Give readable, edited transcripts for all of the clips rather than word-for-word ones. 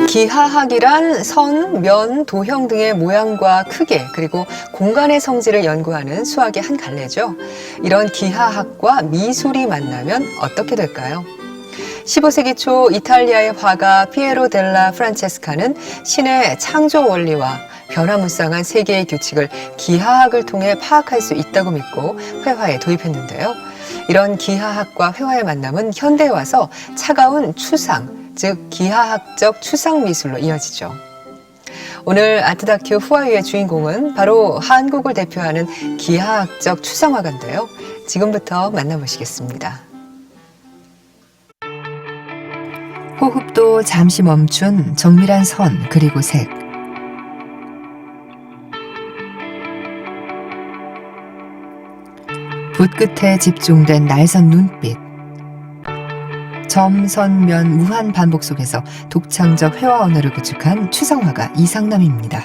기하학이란 선, 면, 도형 등의 모양과 크기, 그리고 공간의 성질을 연구하는 수학의 한 갈래죠. 이런 기하학과 미술이 만나면 어떻게 될까요? 15세기 초 이탈리아의 화가 피에로 델라 프란체스카는 신의 창조 원리와 변화무쌍한 세계의 규칙을 기하학을 통해 파악할 수 있다고 믿고 회화에 도입했는데요. 이런 기하학과 회화의 만남은 현대에 와서 차가운 추상, 즉 기하학적 추상 미술로 이어지죠. 오늘 아트다큐 후아유의 주인공은 바로 한국을 대표하는 기하학적 추상화가인데요. 지금부터 만나보시겠습니다. 호흡도 잠시 멈춘 정밀한 선 그리고 색. 붓 끝에 집중된 날선 눈빛. 점, 선, 면 무한 반복 속에서 독창적 회화 언어를 구축한 추상화가 이상남입니다.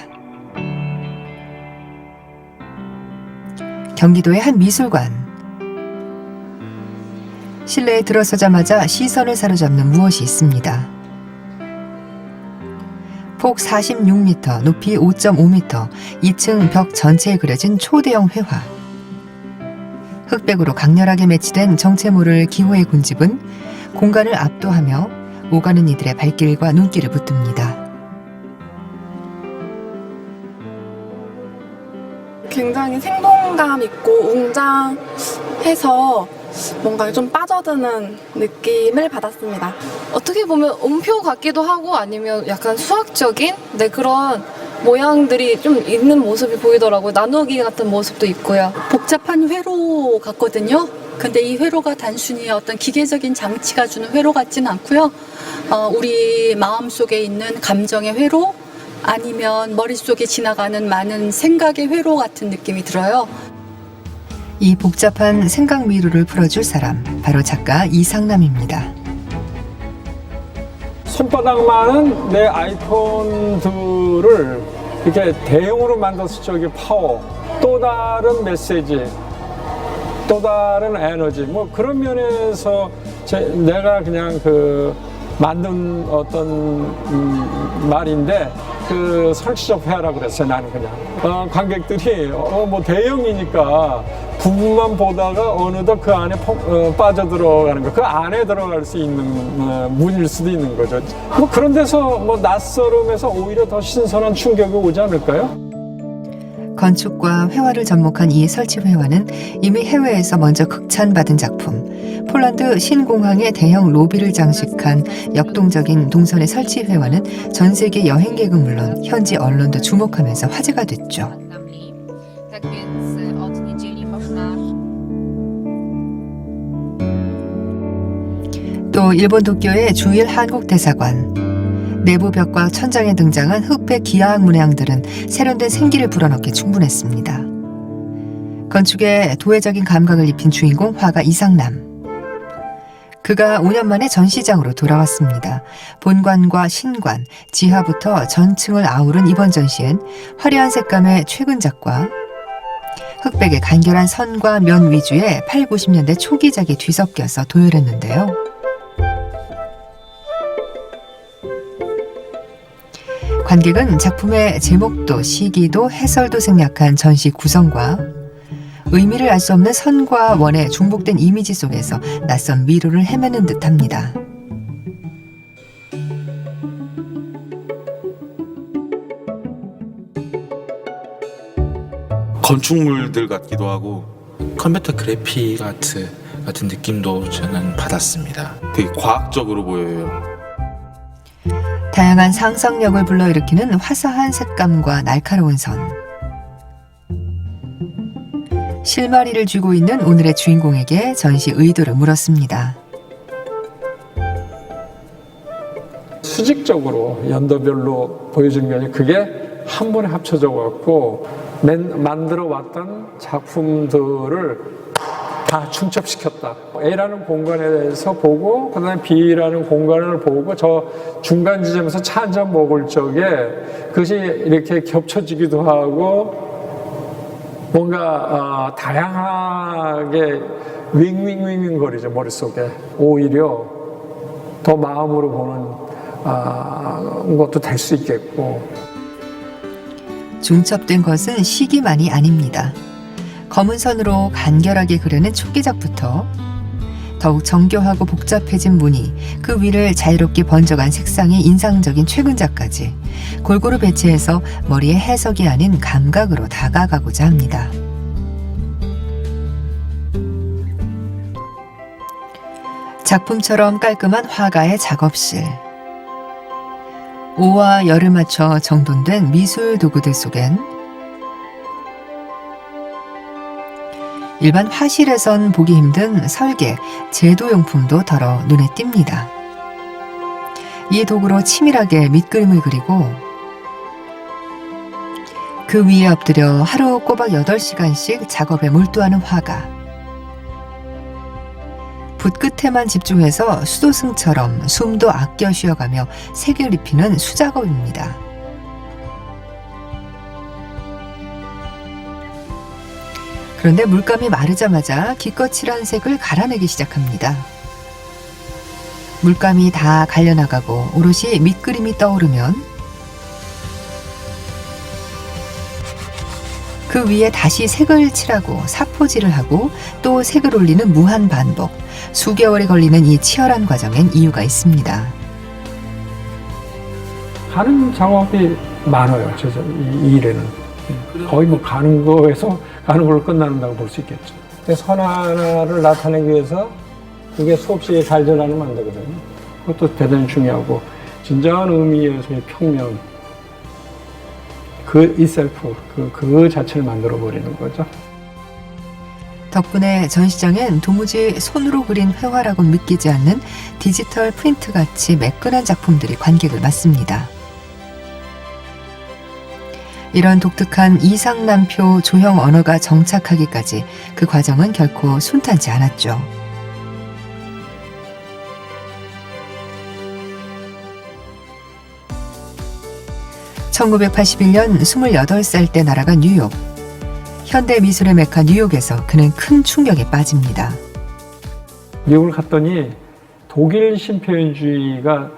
경기도의 한 미술관. 실내에 들어서자마자 시선을 사로잡는 무엇이 있습니다. 폭 46m, 높이 5.5m, 2층 벽 전체에 그려진 초대형 회화. 흑백으로 강렬하게 매치된 정체모를 기호의 군집은 공간을 압도하며 오가는 이들의 발길과 눈길을 붙듭니다. 굉장히 생동감 있고 웅장해서 뭔가 좀 빠져드는 느낌을 받았습니다. 어떻게 보면 음표 같기도 하고 아니면 약간 수학적인 그런 모양들이 좀 있는 모습이 보이더라고요. 나누기 같은 모습도 있고요. 복잡한 회로 같거든요. 근데 이 회로가 단순히 어떤 기계적인 장치가 주는 회로 같지는 않고요. 우리 마음속에 있는 감정의 회로 아니면 머릿속에 지나가는 많은 생각의 회로 같은 느낌이 들어요. 이 복잡한 생각 미로를 풀어줄 사람, 바로 작가 이상남입니다. 손바닥만한 내 아이콘들을 이렇게 대형으로 만들어서 저기 파워, 또 다른 메시지, 또 다른 에너지, 뭐 그런 면에서 내가 그냥 만든 어떤 말인데 설치적 회화라고 그랬어요. 나는 그냥 관객들이 뭐 대형이니까 부분만 보다가 어느덧 그 안에 빠져들어가는 거, 그 안에 들어갈 수 있는 문일 수도 있는 거죠. 뭐 그런 데서 뭐 낯설음에서 오히려 더 신선한 충격이 오지 않을까요? 건축과 회화를 접목한 이 설치 회화는 이미 해외에서 먼저 극찬받은 작품. 폴란드 신공항의 대형 로비를 장식한 역동적인 동선의 설치 회화는 전 세계 여행객은 물론 현지 언론도 주목하면서 화제가 됐죠. 또 일본 도쿄의 주일 한국대사관. 내부 벽과 천장에 등장한 흑백 기하학 문양들은 세련된 생기를 불어넣기에 충분했습니다. 건축에 도회적인 감각을 입힌 주인공 화가 이상남. 그가 5년 만에 전시장으로 돌아왔습니다. 본관과 신관, 지하부터 전층을 아우른 이번 전시엔 화려한 색감의 최근작과 흑백의 간결한 선과 면 위주의 8, 90년대 초기작이 뒤섞여서 도열했는데요. 관객은 작품의 제목도 시기도 해설도 생략한 전시 구성과 의미를 알 수 없는 선과 원의 중복된 이미지 속에서 낯선 미로를 헤매는 듯합니다. 건축물들 같기도 하고 컴퓨터 그래픽 아트 같은 느낌도 저는 받았습니다. 되게 과학적으로 보여요. 다양한 상상력을 불러일으키는 화사한 색감과 날카로운 선. 실마리를 쥐고 있는 오늘의 주인공에게 전시 의도를 물었습니다. 수직적으로 연도별로 보여주는 게 아니라 그게 한 번에 합쳐져 갖고 만들어 왔던 작품들을 다 중첩시켰다. A라는 공간에서 보고 그다음에 B라는 공간을 보고 저 중간 지점에서 차 한 잔 먹을 적에 그것이 이렇게 겹쳐지기도 하고 뭔가 다양하게 윙윙윙윙거리죠, 머릿속에. 오히려 더 마음으로 보는 것도 될 수 있겠고. 중첩된 것은 시기만이 아닙니다. 검은 선으로 간결하게 그려낸 초기작부터 더욱 정교하고 복잡해진 무늬, 그 위를 자유롭게 번져간 색상이 인상적인 최근작까지 골고루 배치해서 머리에 해석이 아닌 감각으로 다가가고자 합니다. 작품처럼 깔끔한 화가의 작업실. 오와 열을 맞춰 정돈된 미술 도구들 속엔 일반 화실에선 보기 힘든 설계, 제도용품도 덜어 눈에 띕니다. 이 도구로 치밀하게 밑그림을 그리고 그 위에 엎드려 하루 꼬박 8시간씩 작업에 몰두하는 화가. 붓 끝에만 집중해서 수도승처럼 숨도 아껴 쉬어가며 색을 입히는 수작업입니다. 그런데 물감이 마르자마자 기껏 칠한 색을 갈아내기 시작합니다. 물감이 다 갈려나가고 오롯이 밑그림이 떠오르면 그 위에 다시 색을 칠하고 사포질을 하고 또 색을 올리는 무한 반복. 수개월이 걸리는 이 치열한 과정엔 이유가 있습니다. 가는 작업이 많아요. 이 일에는. 거의 뭐 가는 거에서 가는 걸로 끝난다고 볼 수 있겠죠. 선 하나를 나타내기 위해서 이게 수없이 갈전하는 만들거든요. 그것도 대단히 중요하고 진정한 의미에서의 평면, 그 이셀프, 그 자체를 만들어 버리는 거죠. 덕분에 전시장엔 도무지 손으로 그린 회화라고 믿기지 않는 디지털 프린트같이 매끈한 작품들이 관객을 맞습니다. 이런 독특한 이상남표 조형 언어가 정착하기까지 그 과정은 결코 순탄치 않았죠. (1981년) 28살 때 날아간 뉴욕. 현대 미술의 메카 뉴욕에서 그는 큰 충격에 빠집니다. 뉴욕을 갔더니 독일 신표현주의가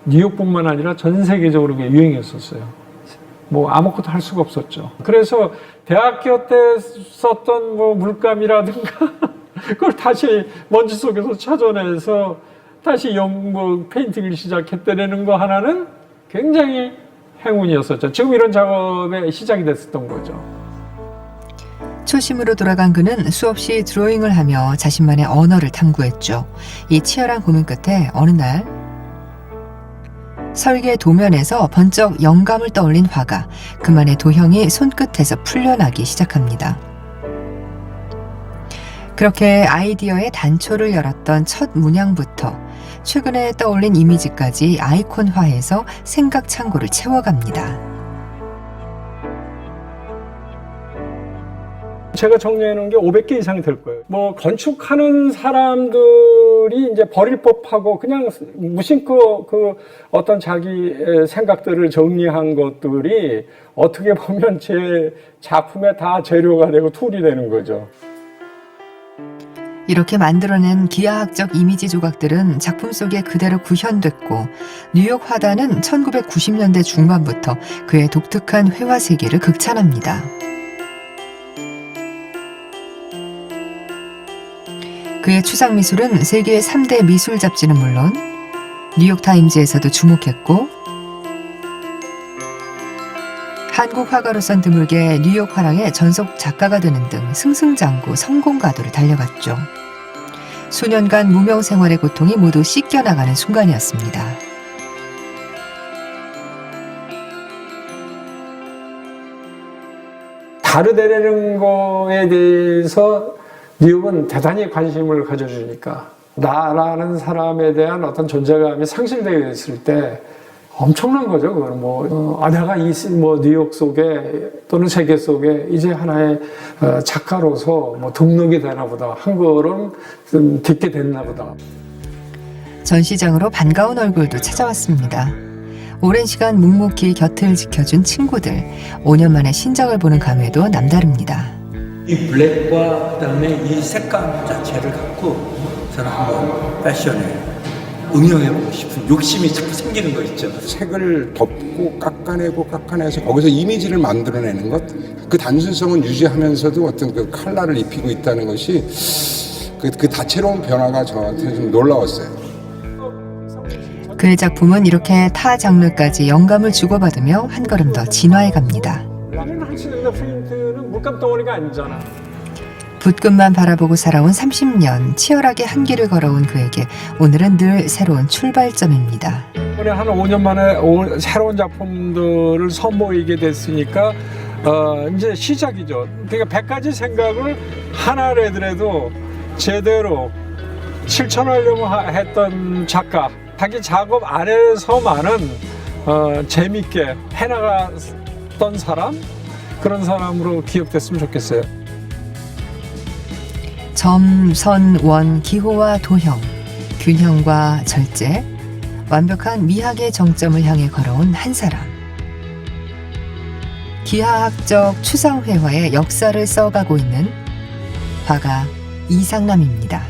뉴욕뿐만 아니라 전 세계적으로 유행했었어요. 뭐 아무것도 할 수가 없었죠. 그래서 대학교 때 썼던 뭐 물감이라든가 그걸 다시 먼지 속에서 찾아내서 다시 페인팅을 시작했다는 거 하나는 굉장히 행운이었었죠. 지금 이런 작업의 시작이 됐었던 거죠. 초심으로 돌아간 그는 수없이 드로잉을 하며 자신만의 언어를 탐구했죠. 이 치열한 고민 끝에 어느 날 설계 도면에서 번쩍 영감을 떠올린 화가 그만의 도형이 손끝에서 풀려나기 시작합니다. 그렇게 아이디어의 단초를 열었던 첫 문양부터 최근에 떠올린 이미지까지 아이콘화해서 생각 창고를 채워갑니다. 제가 정리해 놓은 게 500개 이상이 될 거예요. 뭐 건축하는 사람들이 이제 버릴 법하고 그냥 무심코 그 어떤 자기 생각들을 정리한 것들이 어떻게 보면 제 작품의 다 재료가 되고 툴이 되는 거죠. 이렇게 만들어낸 기하학적 이미지 조각들은 작품 속에 그대로 구현됐고 뉴욕 화단은 1990년대 중반부터 그의 독특한 회화 세계를 극찬합니다. 그의 추상 미술은 세계 3대 미술 잡지는 물론 뉴욕타임즈에서도 주목했고 한국 화가로선 드물게 뉴욕 화랑의 전속 작가가 되는 등 승승장구 성공 가도를 달려갔죠. 수년간 무명 생활의 고통이 모두 씻겨나가는 순간이었습니다. 다르다는 거에 대해서 뉴욕은 대단히 관심을 가져주니까 나라는 사람에 대한 어떤 존재감이 상실되어 있을 때 엄청난 거죠. 그건 내가 뉴욕 속에 또는 세계 속에 이제 하나의 작가로서 등록이 되나 보다. 한 걸음 좀 딛게 됐나 보다. 전시장으로 반가운 얼굴도 찾아왔습니다. 오랜 시간 묵묵히 곁을 지켜준 친구들, 5년 만에 신작을 보는 감회도 남다릅니다. 이 블랙과 그다음에 이 색감 자체를 갖고 저는 한번 패션에 응용해보고 싶은 욕심이 자꾸 생기는 거 있죠. 색을 덮고 깎아내서 거기서 이미지를 만들어내는 것, 그 단순성은 유지하면서도 어떤 그 컬러를 입히고 있다는 것이 그 다채로운 변화가 저한테 좀 놀라웠어요. 그의 작품은 이렇게 타 장르까지 영감을 주고받으며 한 걸음 더 진화해 갑니다. 우리는 할수 있는 페인트는 물감 덩어리가 아니잖아. 붓끝만 바라보고 살아온 30년, 치열하게 한 길을 걸어온 그에게 오늘은 늘 새로운 출발점입니다. 이번에 한 5년 만에 새로운 작품들을 선보이게 됐으니까 이제 시작이죠. 그러니까 100가지 생각을 하나를 하더라도 제대로 실천하려고 했던 작가, 자기 작업 안에서만은 재밌게 해나갔던 사람, 그런 사람으로 기억됐으면 좋겠어요. 점, 선, 원, 기호와 도형, 균형과 절제, 완벽한 미학의 정점을 향해 걸어온 한 사람. 기하학적 추상회화의 역사를 써가고 있는 화가 이상남입니다.